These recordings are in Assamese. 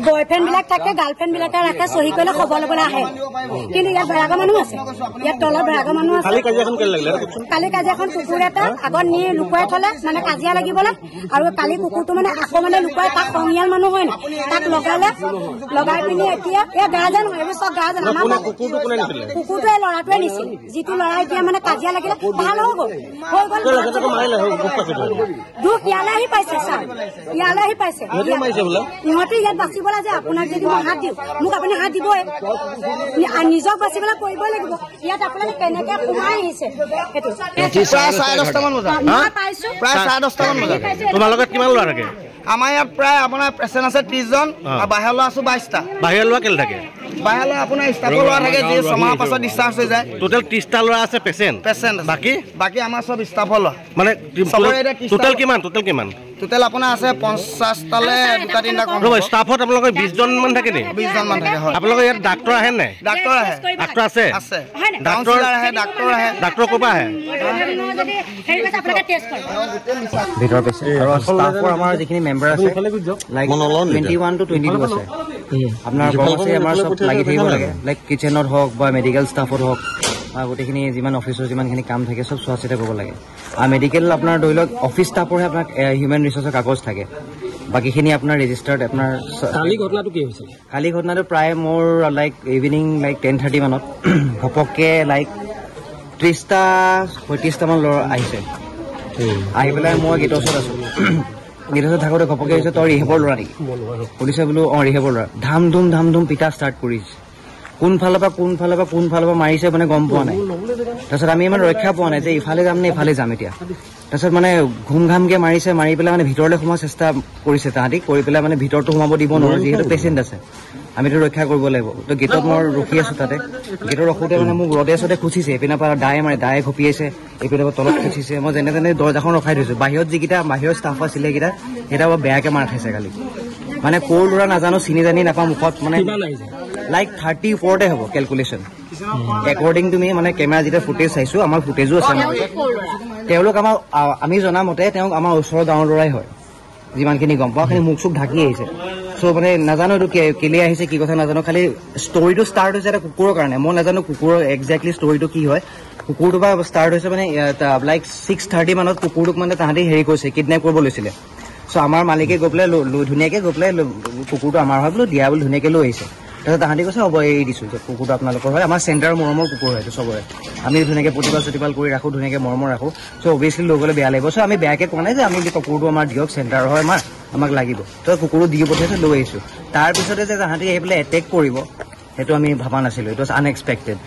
বয়ফ্ৰেণ্ড বিলাক থাকে, গাৰ্লফ্ৰেণ্ড বিলাকে ৰাখে, চহী কৰিলে খবৰ ল'বলৈ আহে। কিন্তু ইয়াত ভেৰাগৰ মানুহ আছে, ইয়াত তলত ভেৰাগৰ মানুহ আছে। কালি কাজিয়াখন কুকুৰ এটা আগত নি লুকুৱাই থলে, মানে কাজিয়া লাগিবলৈ। আৰু কালি কুকুৰটো মানে আকৌ মানে লুকুৱাই, তাক সংয়াল মানুহ হয় না, তাক লগাই পিনি এতিয়া গাৰ্জেন হয়, এইবোৰ চব গাৰ্জেন। আমাৰ কুকুৰটো এই ল'ৰাটোৱে নিছিল, যিটো ল'ৰা এতিয়া মানে কাজিয়া লাগিলে ভাল হৈ গ'ল। দুখ ইয়ালৈ আহি পাইছে, ছাৰ ইয়ালৈ আহি পাইছে। সিহঁতে ইয়াত বাচিবলৈ যে আপোনাক যদি মই হাত দিওঁ, মোক আপুনি হাত দিবই, নিজক বাচিবলৈ কৰিবই লাগিব। ইয়াত আপোনালোকে কেনেকে সোমাই আহিছে সেইটো প্ৰায় 10:30মান বজাত পাইছো। প্ৰায় 10:30মান বজাত তোমাৰ লগত কিমান ল'ৰা থাকে? আমাৰ ইয়াত প্ৰায় আপোনাৰ পেচেণ্ট আছে 30জন আৰু বাহিৰৰ ল'ৰা আছো 22টা। বাহিৰৰ ল'ৰা কেলে থাকে? বাহিৰৰ ল'ৰা আপোনাৰ ষ্টাফৰ ল'ৰা থাকে, যি 6 মাহৰ পাছত ডিছচাৰ্জ হৈ যায়। টোটেল 30টা ল'ৰা আছে পেচেণ্ট। বাকী আমাৰ চব ষ্টাফৰ ল'ৰা। মানে টোটেল কিমান? টোটেল আপোনাৰ আছে 50টালে 2-3টা কম। ষ্টাফত আপোনালোকৰ 20জন মান থাকে নেকি? 20জন মান থাকে। হয়, আপোনালোকৰ ইয়াত ডাক্তৰ আহে নাই? ডাক্তৰ আহে। ডাক্তৰ আছে? ডাক্তৰ আহে, ডাক্তৰ আহে। ডাক্তৰ ক'ৰ পৰা আহে? ভিতৰ পেচেণ্ট আৰু ষ্টাফৰ আমাৰ যিখিনি মেম্বাৰ আছে লাইক 21 to 22 আছে। আপোনাৰ কৰ্মচাৰী আমাৰ চব লাগি থাকিব লাগে, লাইক কিচেনত হওক বা মেডিকেল ষ্টাফত হওক বা গোটেইখিনি যিমান অফিচৰ যিমানখিনি কাম থাকে চব চোৱা চিতা কৰিব লাগে। আৰু মেডিকেল আপোনাৰ ধৰি লওক অফিচ ষ্টাফৰহে আপোনাৰ হিউমেন ৰিচোৰ্চৰ কাগজ থাকে, বাকীখিনি আপোনাৰ ৰেজিষ্টাৰ্ড। আপোনাৰ কালি ঘটনাটো কি হৈছিল? কালি ঘটনাটো প্ৰায় মোৰ লাইক ইভিনিং লাইক 10:30 মানত ঘপককৈ লাইক 30-35টামান ল'ৰা আহিছে। আহি পেলাই মই গেটৰ ওচৰত আছোঁ, গেটৰ ওচৰত থাকোঁতে ঘপককৈ আহিছে, তই ৰিহেবৰ ল'ৰা নেকি? সুধিছে বোলো অঁ ৰিহেবৰ ল'ৰা। ধাম ধুম পিটা ষ্টাৰ্ট কৰিছে। কোনফালৰ পৰা মাৰিছে মানে গম পোৱা নাই। তাৰপিছত আমি ইমান ৰক্ষা পোৱা নাই যে ইফালে যাম নে ইফালে যাম এতিয়া। তাৰপিছত মানে ঘুম ঘামকৈ মাৰিছে, মাৰি পেলাই মানে ভিতৰলৈ সোমোৱাৰ চেষ্টা কৰিছে তাহাঁতি, কৰি পেলাই মানে ভিতৰতো সোমাব দিব নোৱাৰোঁ, যিহেতু পেচেণ্ট আছে, আমিতো ৰক্ষা কৰিব লাগিব। তো গেটত মই ৰখি আছোঁ তাতে। গেটত ৰখোঁতে মানে মোক ৰদে চদে খুচিছে, এইপিনৰ পৰা দায়ে ঘপিয়াইছে, এইপিনৰ পৰা তলত খুচিছে। মই যেনে তেনে দৰ্জাখন ৰখাই থৈছোঁ। বাহিৰত যিকেইটা বাহিৰৰ ষ্টাফ আছিলে সেইকেইটা বৰ বেয়াকৈ মাৰ খাইছে কালি। মানে ক'ৰ ল'ৰা নাজানো, চিনি জানি নাপাওঁ, মুখত মানে লাইক 30 ওপৰতে হ'ব কেলকুলেশ্যন একৰ্ডিং টু মি। মানে কেমেৰা যেতিয়া ফুটেজ চাইছোঁ, আমাৰ ফুটেজো আছে। তেওঁলোক আমি জনামতে তেওঁক আমাৰ ওচৰৰ গাঁৱৰ ল'ৰাই হয়, যিমানখিনি গম পাওঁ। খালি মুখ চুখ ঢাকি আহিছে। চ' মানে নাজানো এইটো কেলে আহিছে, কি কথা নাজানো। খালি ষ্টৰিটো ষ্টাৰ্ট হৈছে এটা কুকুৰৰ কাৰণে। মই নাজানো কুকুৰৰ একজেক্টলি ষ্টৰিটো কি হয়। কুকুৰটোৰ পৰা ষ্টাৰ্ট হৈছে মানে লাইক 6:30 মানত কুকুৰটোক মানে তাহাঁতি হেৰি কৰিছে, কিডনেপ কৰিব লৈছিলে। চ' আমাৰ মালিকে গৈ পেলাই ধুনীয়াকৈ গৈ পেলাই কুকুৰটো আমাৰ হয় বোলো দিয়া বুলি ধুনীয়াকৈ লৈ আহিছে। তাৰপিছত তাহাঁতি কৈছে হ'ব এৰি দিছোঁ যে কুকুৰটো আপোনালোকৰ হয়, আমাৰ চেণ্টাৰৰ মৰমৰ কুকুৰ হয়, এইটো চবৰে। আমি ধুনীয়াকৈ প্ৰতিপাল কৰি ৰাখোঁ, ধুনীয়াকৈ মৰমৰ ৰাখোঁ। চ' অভিয়াছলি লৈ গ'লে বেয়া লাগিব। চ' আমি বেয়াকৈ কোৱা নাই যে আমি কুকুৰটো আমাৰ দিয়ক, চেণ্টাৰ হয় আমাক লাগিব। ত' কুকুৰটো দি পঠিয়াইছে, লৈ আহিছোঁ। তাৰপিছতে যে তাহাঁতি আহি পেলাই এটেক কৰিব সেইটো আমি ভবা নাছিলোঁ, ইট ৱাজ আনএক্সপেক্টেড।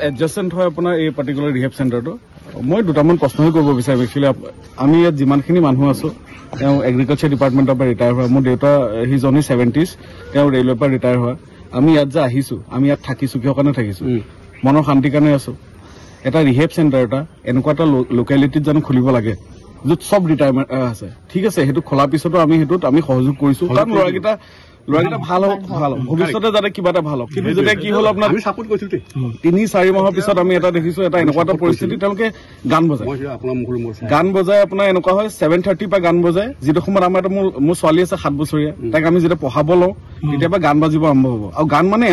এডজাষ্টেণ্ট হয় আপোনাৰ এই পাৰ্টিকুলাৰ ৰিহেব চেণ্টাৰটো। মই দুটামান প্ৰশ্নই কৰিব বিচাৰিম। একচুৱেলি আমি ইয়াত যিমানখিনি মানুহ আছোঁ, তেওঁ এগ্ৰিকালচাৰ ডিপাৰ্টমেণ্টৰ পৰা ৰিটায়াৰ হোৱা। মোৰ দেউতা হিজ অনলি 70s, তেওঁ ৰেলৱেৰ পৰা ৰিটায়াৰ হোৱা। আমি ইয়াত যে আহিছোঁ, আমি ইয়াত থাকিছোঁ কিহৰ কাৰণে থাকিছোঁ? মনৰ শান্তিৰ কাৰণে আছোঁ। এটা ৰিহেব চেণ্টাৰ এনেকুৱা এটা লোকেলিটিত জানো খুলিব লাগে য'ত চব ৰিটায়াৰমেণ্ট আছে? ঠিক আছে, সেইটো খোলাৰ পিছতো আমি সহযোগ কৰিছোঁ, কাৰণ ল'ৰাকেইটা ভাল হওক, ভৱিষ্যতে যাতে কিবা এটা ভাল হওক। কিন্তু যেতিয়া কি হ'ল আপোনাৰ 3-4 মাহৰ পিছত আমি এটা দেখিছোঁ, এটা এনেকুৱা এটা পৰিস্থিতি, তেওঁলোকে গান বজায় আপোনাৰ এনেকুৱা হয় 7:30 পৰা গান বজায়, যিটো সময়ত আমাৰ মোৰ ছোৱালী আছে 7 বছৰীয়া, তাক আমি যেতিয়া পঢ়াব লওঁ তেতিয়াৰ গান বাজিব আৰম্ভ হ'ব। আৰু গান মানে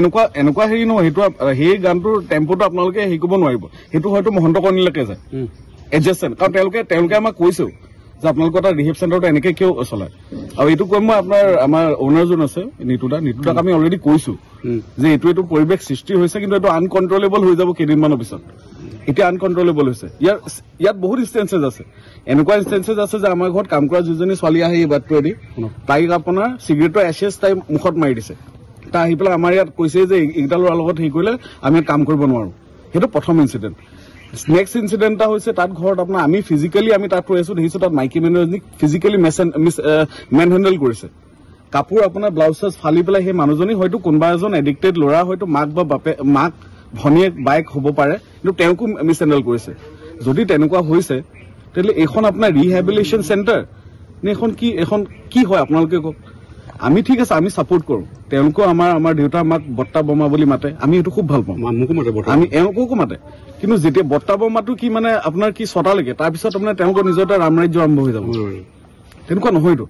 এনেকুৱা হেৰি নহয়, সেইটো সেই গানটোৰ টেম্পোটো আপোনালোকে হেৰি কৰিব নোৱাৰিব। সেইটো হয়তো মহন্ত কৰ্ণীলৈকে যায় এডজাষ্টেণ্ট, কাৰণ তেওঁলোকে আমাক কৈছেও যে আপোনালোকৰ এটা ৰিহেব চেণ্টাৰটো এনেকে কিয় চলায়। আৰু এইটো কৈ মই আমাৰ অ'নাৰজন আছে নিতুদাক আমি অলৰেডি কৈছোঁ যে এইটো পৰিৱেশ সৃষ্টি হৈছে, কিন্তু এইটো আনকণ্ট্ৰলেবল হৈ যাব কেইদিনমানৰ পিছত। এতিয়া আনকণ্ট্ৰলেবল হৈছে। ইয়াত বহুত ইনষ্টেঞ্চেছ আছে, এনেকুৱা ইনষ্টেঞ্চেছ আছে যে আমাৰ ঘৰত কাম কৰা যিজনী ছোৱালী আহি এই বাটটোৱেদি তাইক আপোনাৰ চিগাৰেটৰ এছেছ তাই মুখত মাৰি দিছে। তাই আহি পেলাই আমাৰ ইয়াত কৈছে যে এইকেইটা ল'ৰাৰ লগত হেৰি কৰিলে আমি কাম কৰিব নোৱাৰোঁ। সেইটো প্ৰথম ইনচিডেণ্ট। নেক্সট ইনচিডেণ্ট এটা হৈছে তাত ঘৰত আপোনাৰ আমি ফিজিকেলি তাত ৰৈ আছোঁ, দেখিছোঁ তাত মাইকী মানুহ এজনীক ফিজিকেলি মেন হেণ্ডেল কৰিছে। কাপোৰ আপোনাৰ ব্লাউজ চাউজ ফালি পেলাই সেই মানুহজনী হয়তো কোনোবা এজন এডিক্টেড ল'ৰা, হয়তো মাক ভনীয়েক বাইক হ'ব পাৰে, কিন্তু তেওঁকো মিছ হেণ্ডেল কৰিছে। যদি তেনেকুৱা হৈছে তেতিয়াহ'লে এইখন আপোনাৰ ৰিহেবিলিটেশ্যন চেণ্টাৰ নে এইখন কি হয় আপোনালোকে কওক। আমি ঠিক আছে, আমি ছাপোৰ্ট কৰোঁ, তেওঁলোকেও আমাৰ দেউতা মাক বৰ্তা বমা বুলি মাতে, আমি সেইটো খুব ভাল পাওঁ, আমি এওঁকো মাতে। কিন্তু যেতিয়া বৰ্তা বমাটো কি মানে আপোনাৰ কি 6টালৈকে, তাৰপিছত আপোনাৰ তেওঁলোকৰ নিজৰ এটা ৰাম ৰাজ্য আৰম্ভ হৈ যাব, তেনেকুৱা নহয়তো।